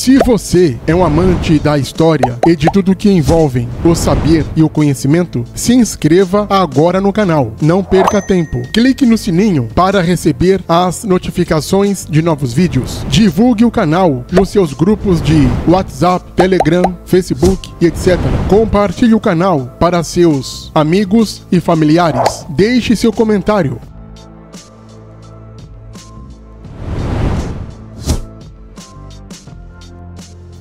Se você é um amante da história e de tudo que envolve o saber e o conhecimento, se inscreva agora no canal. Não perca tempo. Clique no sininho para receber as notificações de novos vídeos. Divulgue o canal nos seus grupos de WhatsApp, Telegram, Facebook e etc. Compartilhe o canal para seus amigos e familiares. Deixe seu comentário.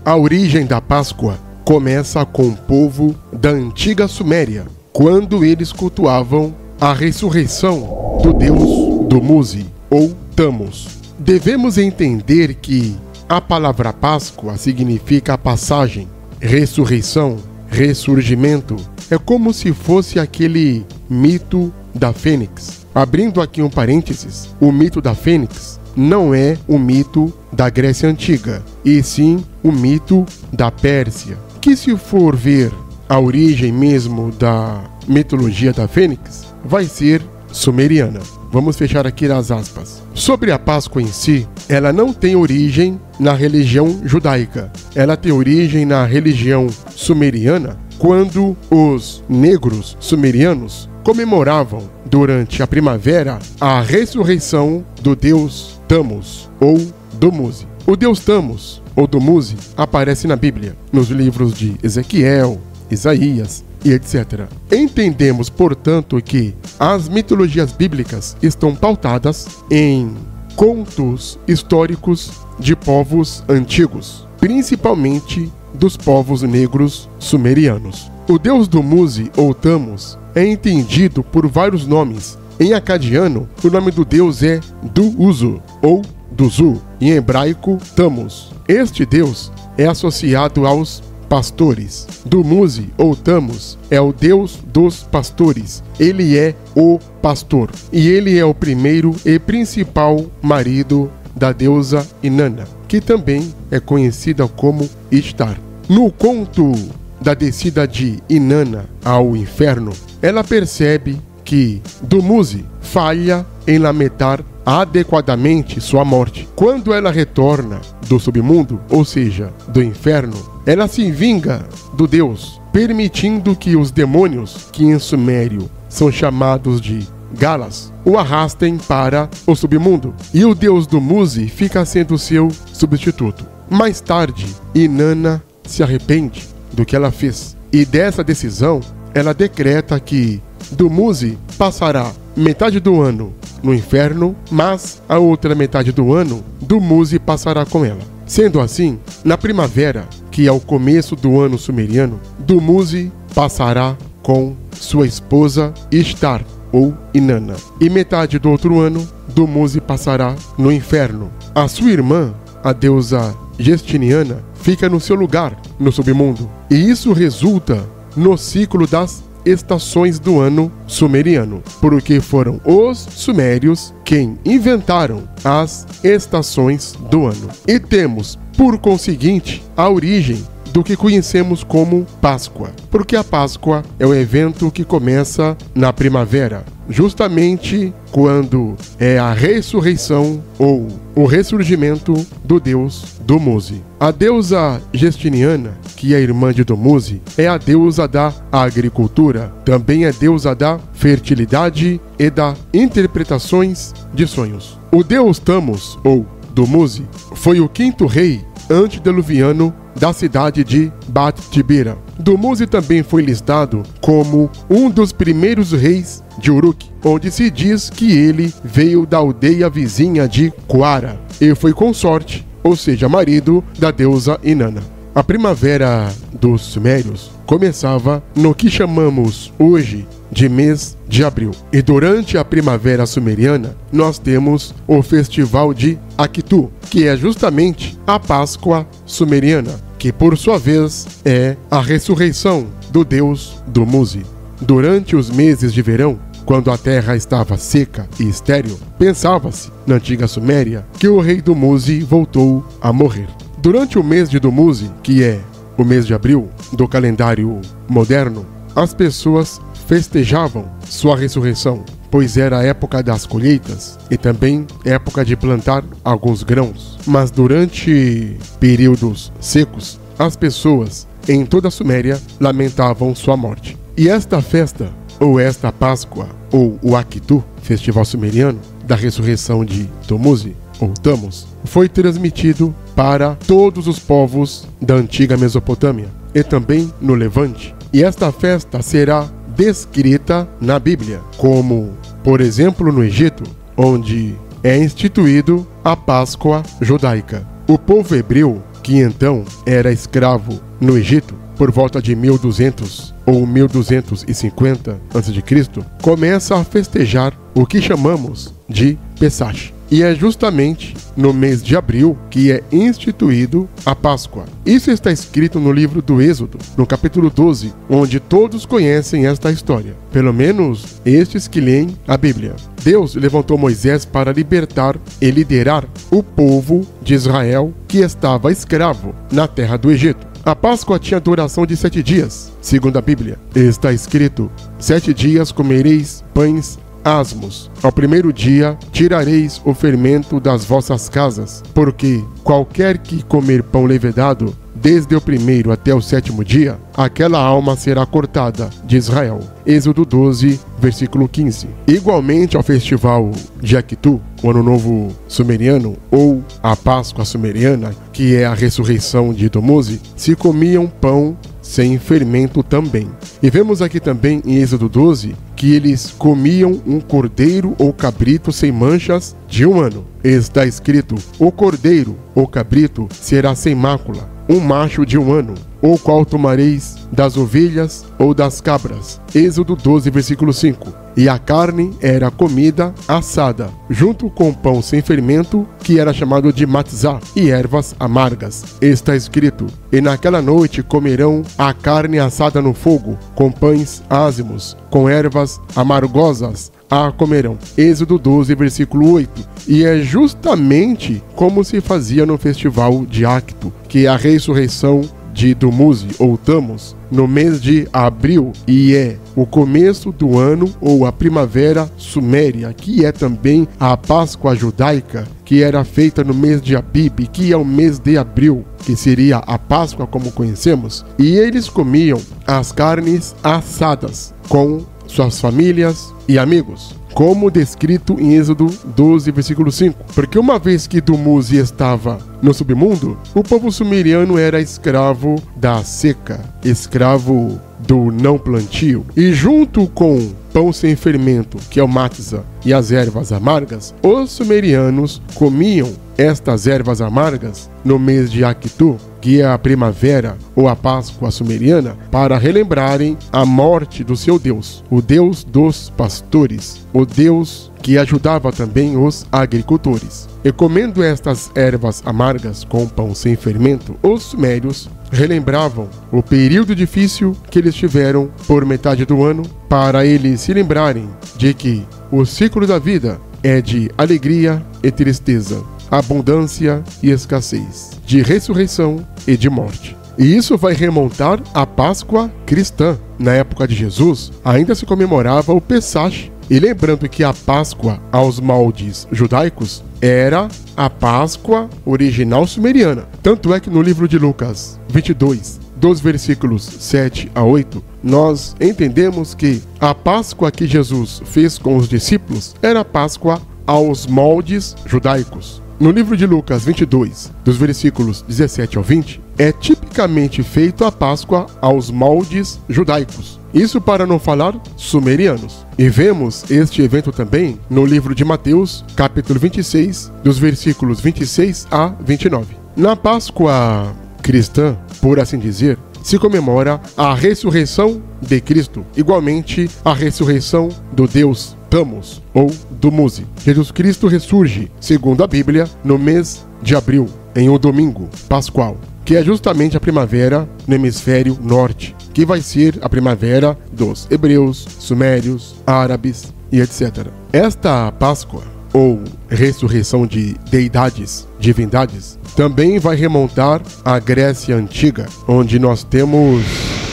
A origem da Páscoa começa com o povo da antiga Suméria, quando eles cultuavam a ressurreição do deus Dumuzi, ou Tammuz. Devemos entender que a palavra Páscoa significa passagem, ressurreição, ressurgimento. É como se fosse aquele mito da Fênix. Abrindo aqui um parênteses, o mito da Fênix não é o mito da Grécia Antiga, e sim o mito da Pérsia, que, se for ver a origem mesmo da mitologia da Fênix, vai ser sumeriana. Vamos fechar aqui as aspas. Sobre a Páscoa em si, ela não tem origem na religião judaica. Ela tem origem na religião sumeriana, quando os negros sumerianos comemoravam durante a primavera a ressurreição do deus Tammuz, ou Dumuzi. O deus Tammuz, ou Dumuzi, aparece na Bíblia, nos livros de Ezequiel, Isaías e etc. Entendemos, portanto, que as mitologias bíblicas estão pautadas em contos históricos de povos antigos, principalmente dos povos negros sumerianos. O deus Dumuzi, ou Tammuz, é entendido por vários nomes. Em acadiano, o nome do deus é Du-Uzu, ou Duzu, em hebraico, Tammuz. Este deus é associado aos pastores. Dumuzi, ou Tammuz, é o deus dos pastores. Ele é o pastor. E ele é o primeiro e principal marido da deusa Inanna, que também é conhecida como Ishtar. No conto da descida de Inanna ao inferno, ela percebe que Dumuzi falha em lamentar adequadamente sua morte. Quando ela retorna do submundo, ou seja, do inferno, ela se vinga do deus, permitindo que os demônios, que em sumério são chamados de Galas, o arrastem para o submundo, e o deus Dumuzi fica sendo seu substituto. Mais tarde, Inanna se arrepende do que ela fez, e dessa decisão ela decreta que Dumuzi passará metade do ano no inferno, mas a outra metade do ano Dumuzi passará com ela. Sendo assim, na primavera, que é o começo do ano sumeriano, Dumuzi passará com sua esposa Ishtar, ou Inanna, e metade do outro ano Dumuzi passará no inferno. A sua irmã, a deusa Justiniana, fica no seu lugar no submundo, e isso resulta no ciclo das estações do ano sumeriano, porque foram os sumérios quem inventaram as estações do ano. E temos, por conseguinte, a origem do que conhecemos como Páscoa, porque a Páscoa é o evento que começa na primavera, justamente quando é a ressurreição ou o ressurgimento do deus Dumuzi. A deusa Justiniana, que é irmã de Dumuzi, é a deusa da agricultura, também é deusa da fertilidade e da interpretações de sonhos. O deus Tammuz, ou Dumuzi, foi o quinto rei antediluviano da cidade de Bat-Tibira. Dumuzi também foi listado como um dos primeiros reis de Uruk, onde se diz que ele veio da aldeia vizinha de Quara e foi consorte, ou seja, marido da deusa Inanna. A primavera dos sumérios começava no que chamamos hoje de mês de abril. E durante a primavera sumeriana, nós temos o festival de Akitu, que é justamente a Páscoa sumeriana, que por sua vez é a ressurreição do deus Dumuzi. Durante os meses de verão, quando a terra estava seca e estéril, pensava-se, na antiga Suméria, que o rei Dumuzi voltou a morrer. Durante o mês de Dumuzi, que é o mês de abril do calendário moderno, as pessoas festejavam sua ressurreição, pois era a época das colheitas e também época de plantar alguns grãos. Mas durante períodos secos, as pessoas em toda a Suméria lamentavam sua morte. E esta festa, ou esta Páscoa, ou o Akitu, festival sumeriano, da ressurreição de Tumuzi, ou Tammuz, foi transmitido para todos os povos da antiga Mesopotâmia e também no Levante. E esta festa será descrita na Bíblia, como, por exemplo, no Egito, onde é instituído a Páscoa judaica. O povo hebreu, que então era escravo no Egito, por volta de 1200 ou 1250 a.C., começa a festejar o que chamamos de Pesach. E é justamente no mês de abril que é instituído a Páscoa. Isso está escrito no livro do Êxodo, no capítulo 12, onde todos conhecem esta história, pelo menos estes que leem a Bíblia. Deus levantou Moisés para libertar e liderar o povo de Israel que estava escravo na terra do Egito. A Páscoa tinha duração de 7 dias, segundo a Bíblia. Está escrito: 7 dias comereis pães asmos. Ao primeiro dia tirareis o fermento das vossas casas, porque qualquer que comer pão levedado, desde o primeiro até o 7º dia, aquela alma será cortada de Israel. Êxodo 12, versículo 15. Igualmente ao festival de Akitu, o Ano Novo Sumeriano, ou a Páscoa Sumeriana, que é a ressurreição de Tumuzi, se comia um pão sem fermento também. E vemos aqui também em Êxodo 12 que eles comiam um cordeiro ou cabrito sem manchas de 1 ano. Está escrito: o cordeiro ou cabrito será sem mácula, um macho de 1 ano, o qual tomareis das ovelhas ou das cabras. Êxodo 12, versículo 5. E a carne era comida assada, junto com pão sem fermento, que era chamado de matzá, e ervas amargas. Está escrito: e naquela noite comerão a carne assada no fogo, com pães ázimos, com ervas amargosas a comerão. Êxodo 12, versículo 8. E é justamente como se fazia no festival de Akitu, que é a ressurreição de Tumuzi ou Tammuz, no mês de abril, e é o começo do ano ou a primavera suméria, que é também a Páscoa judaica, que era feita no mês de Abib, que é o mês de abril, que seria a Páscoa como conhecemos. E eles comiam as carnes assadas com suas famílias e amigos, como descrito em Êxodo 12, versículo 5. Porque uma vez que Tumuzi estava no submundo, o povo sumeriano era escravo da seca, escravo do não plantio. E junto com pão sem fermento, que é o matzá, e as ervas amargas, os sumerianos comiam estas ervas amargas no mês de Akitu, que é a primavera ou a Páscoa sumeriana, para relembrarem a morte do seu Deus, o Deus dos pastores, o Deus que ajudava também os agricultores. E comendo estas ervas amargas com pão sem fermento, os sumérios relembravam o período difícil que eles tiveram por metade do ano, para eles se lembrarem de que o ciclo da vida é de alegria e tristeza, abundância e escassez, de ressurreição e de morte. E isso vai remontar à Páscoa cristã. Na época de Jesus, ainda se comemorava o Pesach. E lembrando que a Páscoa aos moldes judaicos era a Páscoa original sumeriana. Tanto é que no livro de Lucas 22, dos versículos 7 a 8, nós entendemos que a Páscoa que Jesus fez com os discípulos era a Páscoa aos moldes judaicos. No livro de Lucas 22, dos versículos 17 ao 20, é tipicamente feito a Páscoa aos moldes judaicos. Isso para não falar sumerianos. E vemos este evento também no livro de Mateus, capítulo 26, dos versículos 26 a 29. Na Páscoa cristã, por assim dizer, se comemora a ressurreição de Cristo, igualmente a ressurreição do Deus Tammuz ou Tumuzi. Jesus Cristo ressurge, segundo a Bíblia, no mês de abril, em um domingo pascual, que é justamente a primavera no hemisfério norte, que vai ser a primavera dos hebreus, sumérios, árabes e etc. Esta Páscoa, ou ressurreição de deidades, divindades, também vai remontar à Grécia Antiga, onde nós temos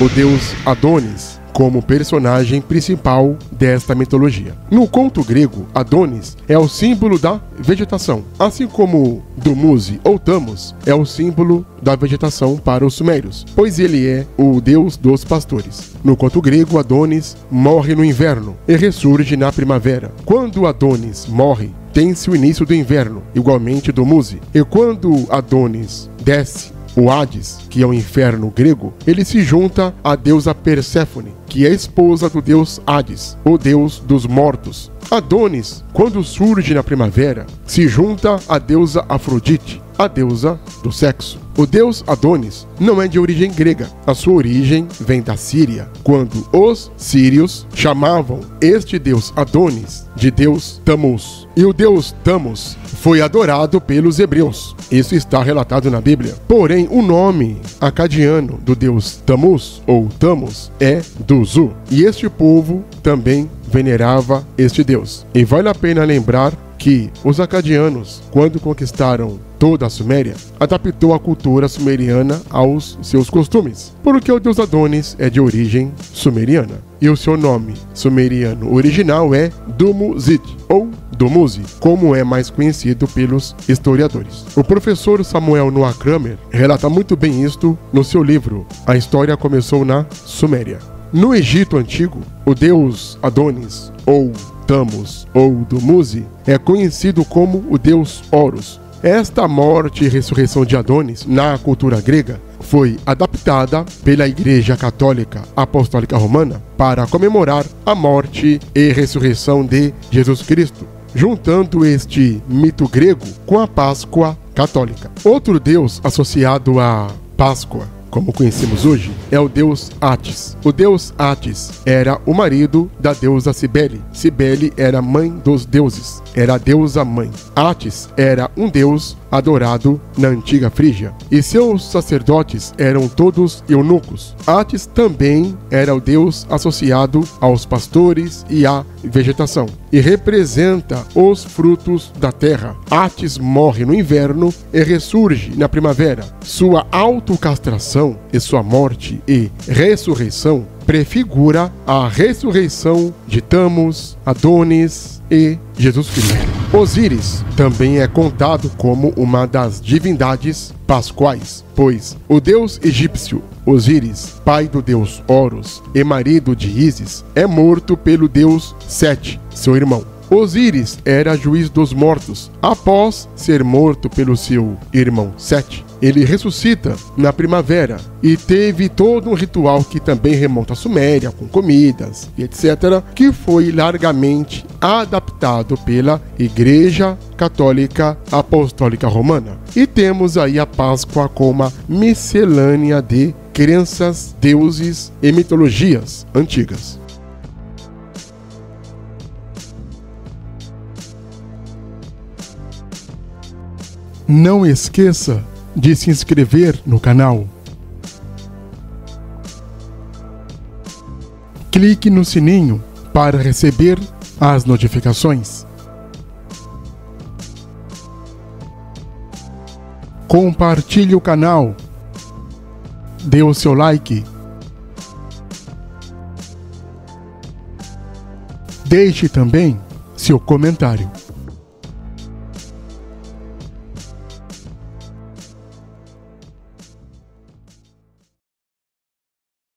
o deus Adonis, como personagem principal desta mitologia. No conto grego, Adonis é o símbolo da vegetação, assim como Dumuzi ou Tamos é o símbolo da vegetação para os sumérios, pois ele é o deus dos pastores. No conto grego, Adonis morre no inverno e ressurge na primavera. Quando Adonis morre, tem-se o início do inverno, igualmente Dumuzi. E quando Adonis desce o Hades, que é o inferno grego, ele se junta à deusa Perséfone, que é esposa do deus Hades, o deus dos mortos. Adonis, quando surge na primavera, se junta à deusa Afrodite, a deusa do sexo. O deus Adonis não é de origem grega. A sua origem vem da Síria, quando os sírios chamavam este deus Adonis de deus Tammuz. E o deus Tammuz foi adorado pelos hebreus. Isso está relatado na Bíblia. Porém, o nome acadiano do deus Tammuz, ou Tammuz, é Duzu. E este povo também venerava este deus. E vale a pena lembrar que os acadianos, quando conquistaram toda a Suméria, adaptou a cultura sumeriana aos seus costumes, porque o deus Adonis é de origem sumeriana. E o seu nome sumeriano original é Dumuzid, ou Dumuzi, como é mais conhecido pelos historiadores. O professor Samuel Noah Kramer relata muito bem isto no seu livro A História Começou na Suméria. No Egito Antigo, o deus Adonis, ou Tammuz, ou Dumuzi, é conhecido como o deus Horus. Esta morte e ressurreição de Adonis, na cultura grega, foi adaptada pela Igreja Católica Apostólica Romana para comemorar a morte e ressurreição de Jesus Cristo, juntando este mito grego com a Páscoa católica. Outro deus associado à Páscoa, como conhecemos hoje, é o deus Atis. O deus Atis era o marido da deusa Cibele. Cibele era mãe dos deuses, era a deusa mãe. Atis era um deus adorado na antiga Frígia, e seus sacerdotes eram todos eunucos. Atis também era o deus associado aos pastores e à vegetação, e representa os frutos da terra. Atis morre no inverno e ressurge na primavera. Sua autocastração e sua morte e ressurreição prefigura a ressurreição de Tammuz, Adonis e Jesus Cristo. Osíris também é contado como uma das divindades pascuais, pois o deus egípcio Osíris, pai do deus Horus e marido de Ísis, é morto pelo deus Sete, seu irmão. Osíris era juiz dos mortos. Após ser morto pelo seu irmão Sete, ele ressuscita na primavera e teve todo um ritual que também remonta à Suméria, com comidas e etc., que foi largamente adaptado pela Igreja Católica Apostólica Romana. E temos aí a Páscoa como uma miscelânea de crenças, deuses e mitologias antigas. Não esqueça de se inscrever no canal. Clique no sininho para receber as notificações. Compartilhe o canal. Dê o seu like. Deixe também seu comentário.